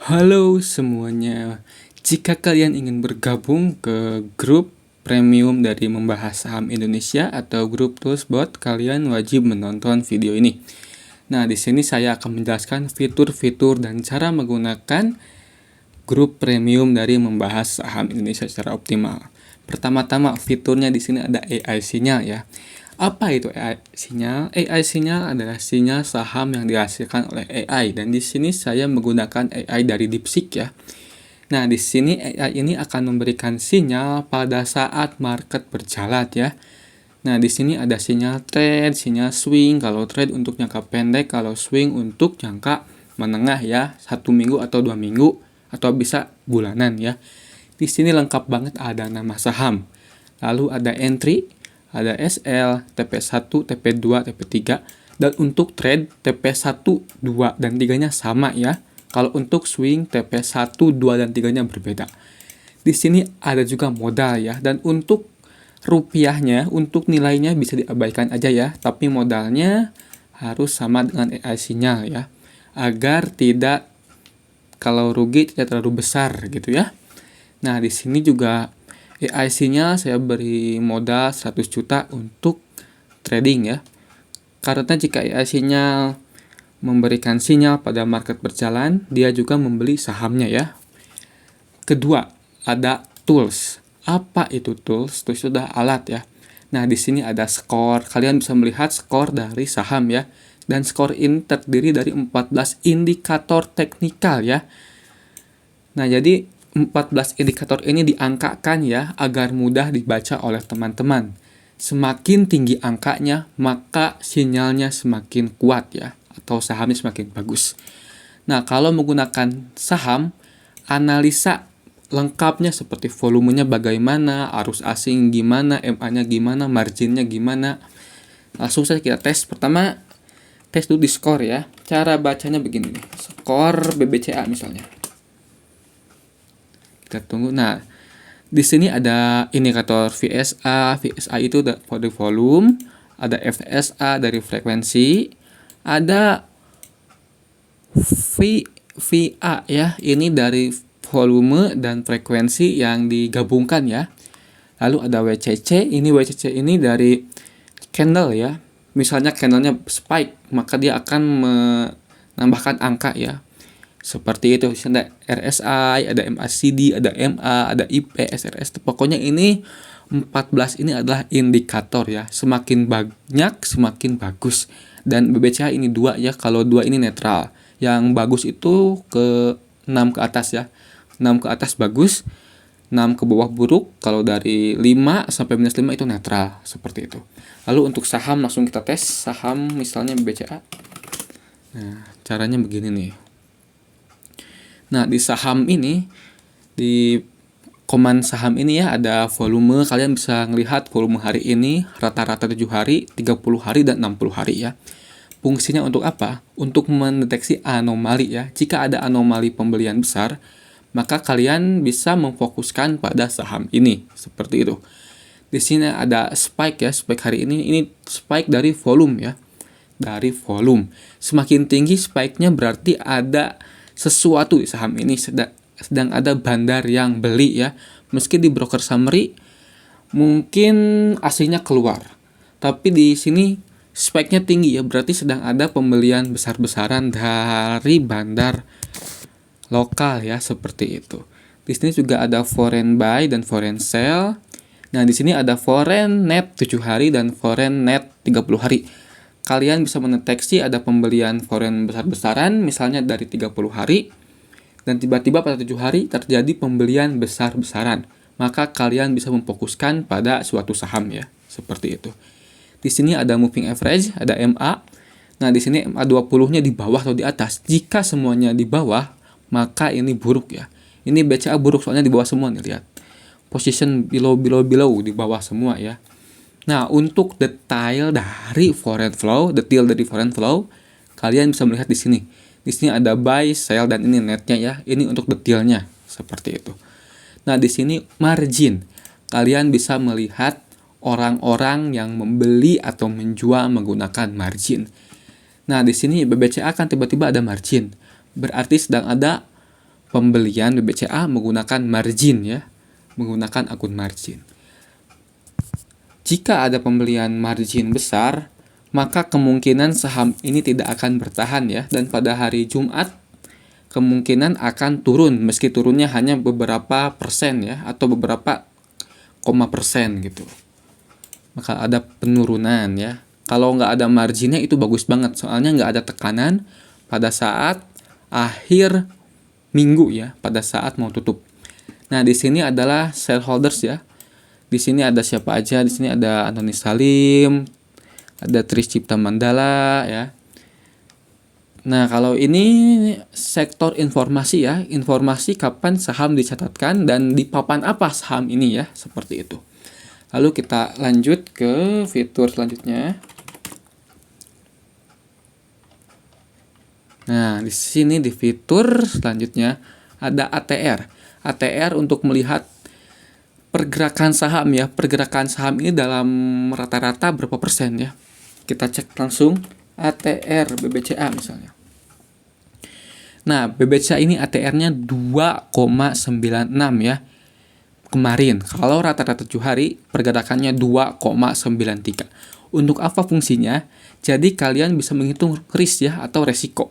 Halo semuanya, jika kalian ingin bergabung ke grup premium dari Membahas Saham Indonesia atau grup Toolsbot, kalian wajib menonton video ini. Nah, di sini saya akan menjelaskan fitur-fitur dan cara menggunakan grup premium dari Membahas Saham Indonesia secara optimal. Pertama-tama, fiturnya di sini ada AI sinyal ya. Apa itu AI sinyal? AI sinyal adalah sinyal saham yang dihasilkan oleh AI, dan di sini saya menggunakan AI dari DeepSeek ya. Nah, di sini AI ini akan memberikan sinyal pada saat market berjalan ya. Nah, di sini ada sinyal trade, sinyal swing. Kalau trade untuk jangka pendek, kalau swing untuk jangka menengah ya, 1 minggu atau 2 minggu atau bisa bulanan ya. Di sini lengkap banget, ada nama saham. Lalu ada entry, ada SL, TP1, TP2, TP3, dan untuk trade TP1, 2, dan 3-nya sama ya. Kalau untuk swing TP1, 2, dan 3-nya berbeda. Di sini ada juga modal ya, dan untuk rupiahnya, untuk nilainya bisa diabaikan aja ya, tapi modalnya harus sama dengan AI sinyal ya, agar tidak, kalau rugi tidak terlalu besar gitu ya. Nah, di sini juga AI-nya saya beri modal 100 juta untuk trading ya. Karena jika AI-nya memberikan sinyal pada market berjalan, dia juga membeli sahamnya ya. Kedua, ada tools. Apa itu tools? Tools itu adalah alat ya. Nah, di sini ada skor. Kalian bisa melihat skor dari saham ya. Dan skor ini terdiri dari 14 indikator teknikal ya. Nah, jadi 14 indikator ini diangkakan ya agar mudah dibaca oleh teman-teman. Semakin tinggi angkanya, maka sinyalnya semakin kuat ya, atau sahamnya semakin bagus. Nah, kalau menggunakan saham, analisa lengkapnya seperti volumenya bagaimana, arus asing gimana, MA-nya gimana, marginnya gimana. Langsung saja kita tes. Pertama, tes dulu di skor ya. Cara bacanya begini nih. Skor BBCA misalnya. Kita tunggu. Nah, di sini ada indikator VSA. VSA itu dari volume, ada FSA dari frekuensi, ada VA ya, ini dari volume dan frekuensi yang digabungkan ya. Lalu ada WCC, WCC ini dari candle ya. Misalnya candlenya spike, maka dia akan menambahkan angka ya. Seperti itu, ada RSI, ada MACD, ada MA, ada IP, SRS. Pokoknya ini 14 ini adalah indikator ya. Semakin banyak, semakin bagus. Dan BBCA ini 2 ya, kalau 2 ini netral. Yang bagus itu ke 6 ke atas ya. 6 ke atas bagus, 6 ke bawah buruk. Kalau dari 5 sampai minus 5 itu netral, seperti itu. Lalu untuk saham langsung kita tes. Saham misalnya BBCA. Nah, caranya begini nih. Nah, di saham ini, di command saham ini ya, ada volume. Kalian bisa melihat volume hari ini, rata-rata 7 hari, 30 hari, dan 60 hari ya. Fungsinya untuk apa? Untuk mendeteksi anomali ya. Jika ada anomali pembelian besar, maka kalian bisa memfokuskan pada saham ini. Seperti itu. Di sini ada spike ya, spike hari ini spike dari volume ya. Dari volume. Semakin tinggi spike-nya berarti ada sesuatu di saham ini, sedang ada bandar yang beli ya. Meski di broker summary mungkin aslinya keluar, tapi di sini spike-nya tinggi ya, berarti sedang ada pembelian besar-besaran dari bandar lokal ya, seperti itu. Di sini juga ada foreign buy dan foreign sell. Nah, di sini ada foreign net 7 hari dan foreign net 30 hari. Kalian bisa mendeteksi ada pembelian foreign besar-besaran, misalnya dari 30 hari, dan tiba-tiba pada 7 hari terjadi pembelian besar-besaran. Maka kalian bisa memfokuskan pada suatu saham ya, seperti itu. Di sini ada moving average, ada MA. Nah, di sini MA 20-nya di bawah atau di atas. Jika semuanya di bawah, maka ini buruk ya. Ini BCA buruk soalnya di bawah semua nih, lihat. Position below di bawah semua ya. Nah, untuk detail dari foreign flow, kalian bisa melihat di sini. Di sini ada buy, sell, dan ini netnya ya. Ini untuk detailnya, seperti itu. Nah, di sini margin. Kalian bisa melihat orang-orang yang membeli atau menjual menggunakan margin. Nah, di sini BBCA kan tiba-tiba ada margin. Berarti sedang ada pembelian BBCA menggunakan margin ya, menggunakan akun margin. Jika ada pembelian margin besar, maka kemungkinan saham ini tidak akan bertahan ya, dan pada hari Jumat kemungkinan akan turun, meski turunnya hanya beberapa persen ya, atau beberapa koma persen gitu. Maka ada penurunan ya. Kalau nggak ada marginnya itu bagus banget, soalnya nggak ada tekanan pada saat akhir minggu ya, pada saat mau tutup. Nah, di sini adalah shareholders ya. Di sini ada siapa aja? Di sini ada Antoni Salim, ada Tris Cipta Mandala ya. Nah, kalau ini sektor informasi ya, informasi kapan saham dicatatkan dan di papan apa saham ini ya, seperti itu. Lalu kita lanjut ke fitur selanjutnya. Nah, di sini di fitur selanjutnya ada ATR. ATR untuk melihat pergerakan saham ya. Pergerakan saham ini dalam rata-rata berapa persen ya. Kita cek langsung ATR BBCA misalnya. Nah, BBCA ini ATR-nya 2,96 ya. Kemarin, kalau rata-rata 7 hari, pergerakannya 2,93. Untuk apa fungsinya? Jadi kalian bisa menghitung risk ya, atau resiko.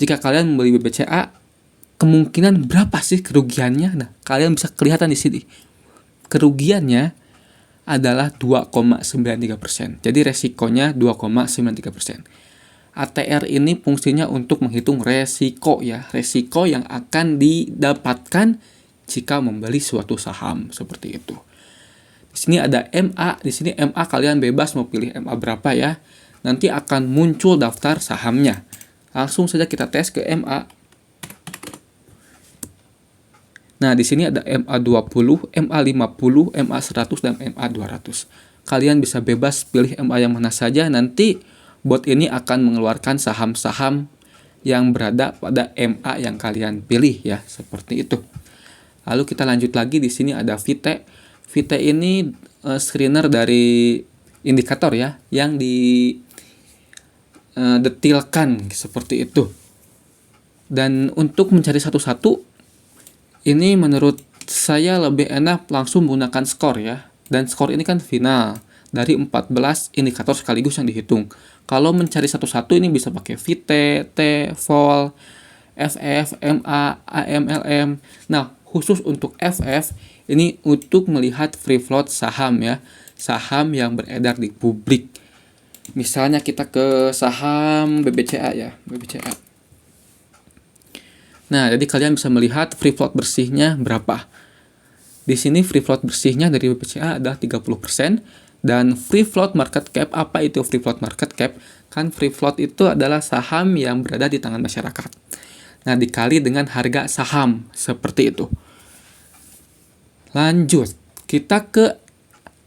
Jika kalian membeli BBCA, kemungkinan berapa sih kerugiannya? Nah, kalian bisa kelihatan di sini. Kerugiannya adalah 2,93%. Jadi resikonya 2,93%. ATR ini fungsinya untuk menghitung resiko ya, resiko yang akan didapatkan jika membeli suatu saham seperti itu. Di sini ada MA, di sini MA kalian bebas mau pilih MA berapa ya. Nanti akan muncul daftar sahamnya. Langsung saja kita tes ke MA. Nah, di sini ada MA20, MA50, MA100 dan MA200. Kalian bisa bebas pilih MA yang mana saja, nanti bot ini akan mengeluarkan saham-saham yang berada pada MA yang kalian pilih ya, seperti itu. Lalu kita lanjut lagi, di sini ada VT. VT ini screener dari indikator ya, yang detilkan seperti itu. Dan untuk mencari satu-satu, ini menurut saya lebih enak langsung menggunakan skor ya. Dan skor ini kan final dari 14 indikator sekaligus yang dihitung. Kalau mencari satu-satu ini bisa pakai VT, T, Vol, FF, MA, AM, LM. Nah, khusus untuk FF ini untuk melihat free float saham ya, saham yang beredar di publik. Misalnya kita ke saham BBCA ya, BBCA. Nah, jadi kalian bisa melihat free float bersihnya berapa. Di sini free float bersihnya dari BBCA adalah 30%, dan free float market cap, apa itu free float market cap? Kan free float itu adalah saham yang berada di tangan masyarakat. Nah, dikali dengan harga saham, seperti itu. Lanjut, kita ke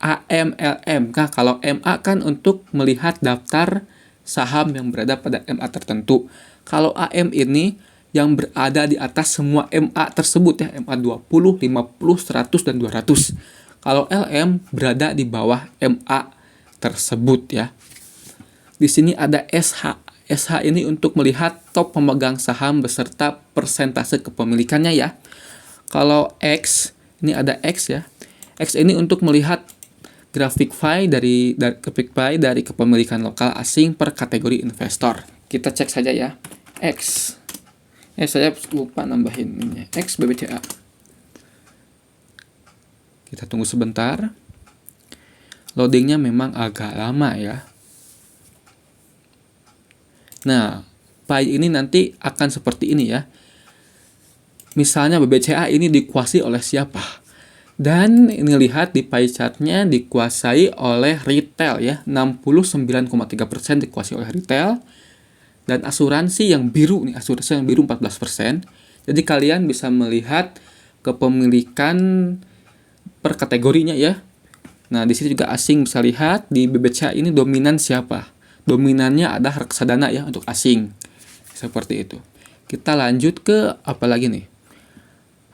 AMLM. Nah, kalau MA kan untuk melihat daftar saham yang berada pada MA tertentu. Kalau AM ini yang berada di atas semua MA tersebut ya, MA 20, 50, 100, dan 200. Kalau LM berada di bawah MA tersebut ya. Di sini ada SH. SH ini untuk melihat top pemegang saham beserta persentase kepemilikannya ya. Kalau X, ini ada X ya. X ini untuk melihat grafik pie dari kepemilikan lokal asing per kategori investor. Kita cek saja ya. X. Saya lupa nambahin ini. X BBCA. Kita tunggu sebentar. Loadingnya memang agak lama ya. Nah, pie ini nanti akan seperti ini ya. Misalnya BBCA ini dikuasai oleh siapa? Dan ini lihat di pie chartnya dikuasai oleh retail ya. 69,3% dikuasai oleh retail. Dan asuransi yang biru nih, asuransi yang biru 14%. Jadi kalian bisa melihat kepemilikan per kategorinya ya. Nah, di sini juga asing bisa lihat di BBCA ini dominan siapa? Dominannya ada reksadana ya untuk asing. Seperti itu. Kita lanjut ke apa lagi nih?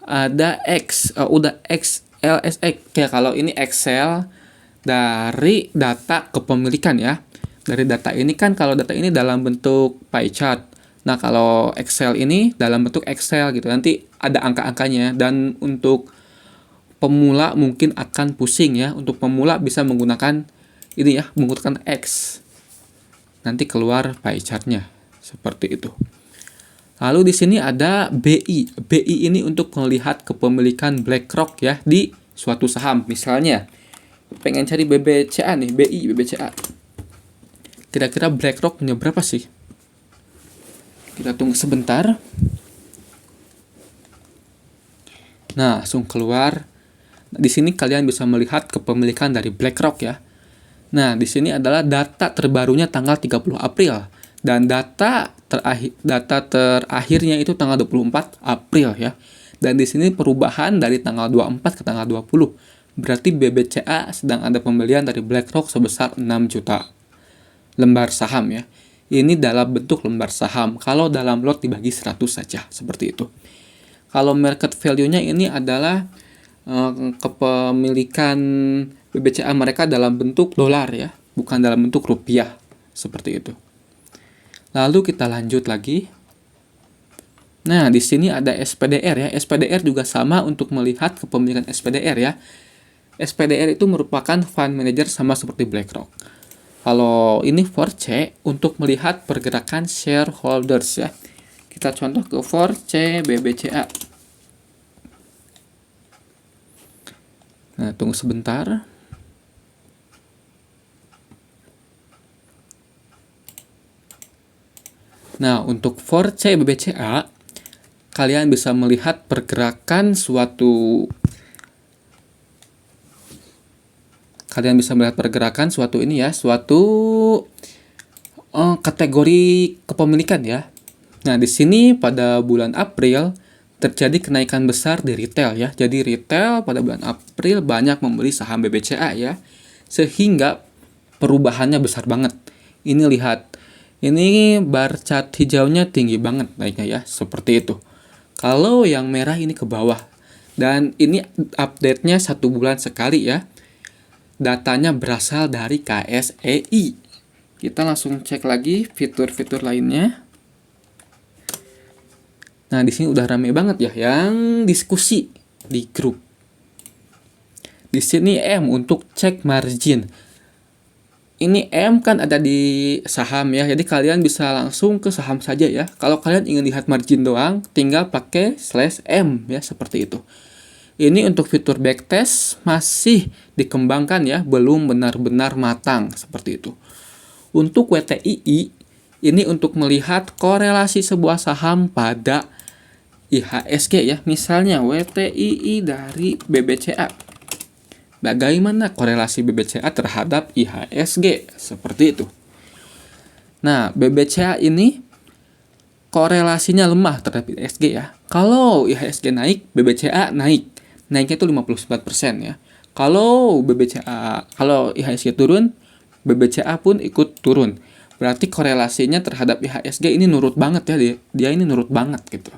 Ada XLSX. Kayak kalau ini Excel dari data kepemilikan ya. Dari data ini kan, kalau data ini dalam bentuk pie chart. Nah, kalau Excel ini dalam bentuk Excel gitu. Nanti ada angka-angkanya, dan untuk pemula mungkin akan pusing ya. Untuk pemula bisa menggunakan ini ya, menggunakan X. Nanti keluar pie chart-nya seperti itu. Lalu di sini ada BI. BI ini untuk melihat kepemilikan BlackRock ya di suatu saham. Misalnya pengen cari BBCA nih, BI BBCA. Kira-kira BlackRock punya berapa sih? Kita tunggu sebentar. Nah, langsung keluar. Di sini kalian bisa melihat kepemilikan dari BlackRock ya. Nah, di sini adalah data terbarunya tanggal 30 April. Dan data terakhirnya itu tanggal 24 April ya. Dan di sini perubahan dari tanggal 24 ke tanggal 20. Berarti BBCA sedang ada pembelian dari BlackRock sebesar 6 juta lembar saham ya. Ini dalam bentuk lembar saham. Kalau dalam lot dibagi 100 saja, seperti itu. Kalau market value-nya ini adalah kepemilikan BBCA mereka dalam bentuk dolar ya, bukan dalam bentuk rupiah, seperti itu. Lalu kita lanjut lagi. Nah, di sini ada SPDR ya. SPDR juga sama untuk melihat kepemilikan SPDR ya. SPDR itu merupakan fund manager sama seperti BlackRock. Kalau ini 4C untuk melihat pergerakan shareholders ya. Kita contoh ke 4C BBCA. Nah, tunggu sebentar. Nah, untuk 4C BBCA, kalian bisa melihat pergerakan suatu ini ya, suatu kategori kepemilikan ya. Nah, di sini pada bulan April terjadi kenaikan besar di retail ya. Jadi retail pada bulan April banyak membeli saham BBCA ya. Sehingga perubahannya besar banget. Ini lihat. Ini bar chart hijaunya tinggi banget naiknya ya, seperti itu. Kalau yang merah ini ke bawah. Dan ini update-nya 1 bulan sekali ya. Datanya berasal dari KSEI. Kita langsung cek lagi fitur-fitur lainnya. Nah, di sini udah rame banget ya yang diskusi di grup. Di sini M untuk cek margin. Ini M kan ada di saham ya, jadi kalian bisa langsung ke saham saja ya. Kalau kalian ingin lihat margin doang, tinggal pakai /M ya, seperti itu. Ini untuk fitur backtest masih dikembangkan ya, belum benar-benar matang seperti itu. Untuk WTII, ini untuk melihat korelasi sebuah saham pada IHSG ya. Misalnya WTII dari BBCA. Bagaimana korelasi BBCA terhadap IHSG? Seperti itu. Nah, BBCA ini korelasinya lemah terhadap IHSG ya. Kalau IHSG naik, BBCA naik. Naiknya itu 59% ya. Kalau IHSG turun, BBCA pun ikut turun. Berarti korelasinya terhadap IHSG ini nurut banget ya. Dia ini nurut banget gitu.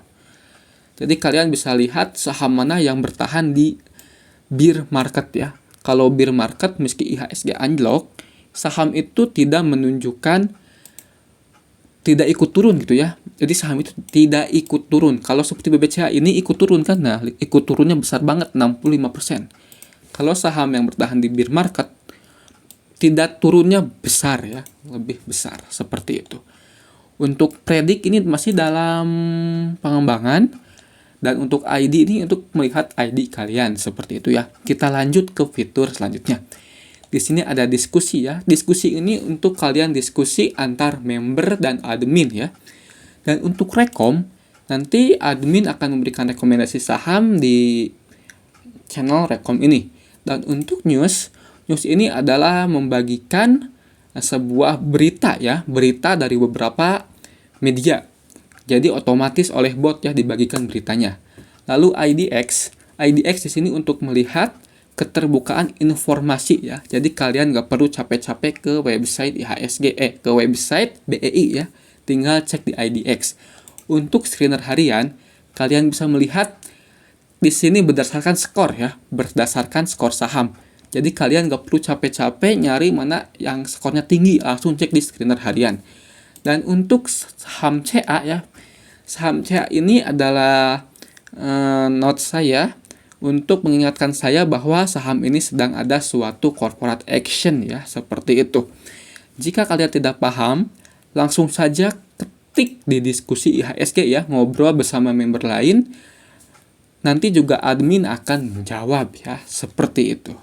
Jadi kalian bisa lihat saham mana yang bertahan di bear market ya. Kalau bear market meski IHSG anjlok, saham itu tidak menunjukkan tidak ikut turun gitu ya. Jadi saham itu tidak ikut turun. Kalau seperti BBCA ini ikut turun kan, nah ikut turunnya besar banget 65%. Kalau saham yang bertahan di bear market tidak turunnya besar ya, lebih besar seperti itu. Untuk predik ini masih dalam pengembangan. Dan untuk ID ini untuk melihat ID kalian seperti itu ya. Kita lanjut ke fitur selanjutnya. Di sini ada diskusi ya. Diskusi ini untuk kalian diskusi antar member dan admin ya. Dan untuk rekom, nanti admin akan memberikan rekomendasi saham di channel rekom ini. Dan untuk news ini adalah membagikan sebuah berita ya, berita dari beberapa media. Jadi otomatis oleh bot ya dibagikan beritanya. Lalu IDX di sini untuk melihat keterbukaan informasi ya. Jadi kalian nggak perlu capek-capek ke website IHSG, ke website BEI ya. Tinggal cek di IDX. Untuk screener harian, kalian bisa melihat di sini berdasarkan skor ya, berdasarkan skor saham. Jadi kalian nggak perlu capek-capek nyari mana yang skornya tinggi, langsung cek di screener harian. Dan untuk saham CA ya, saham CA ini adalah note saya untuk mengingatkan saya bahwa saham ini sedang ada suatu corporate action ya, seperti itu. Jika kalian tidak paham, langsung saja ketik di diskusi IHSG ya, ngobrol bersama member lain. Nanti juga admin akan menjawab ya, seperti itu.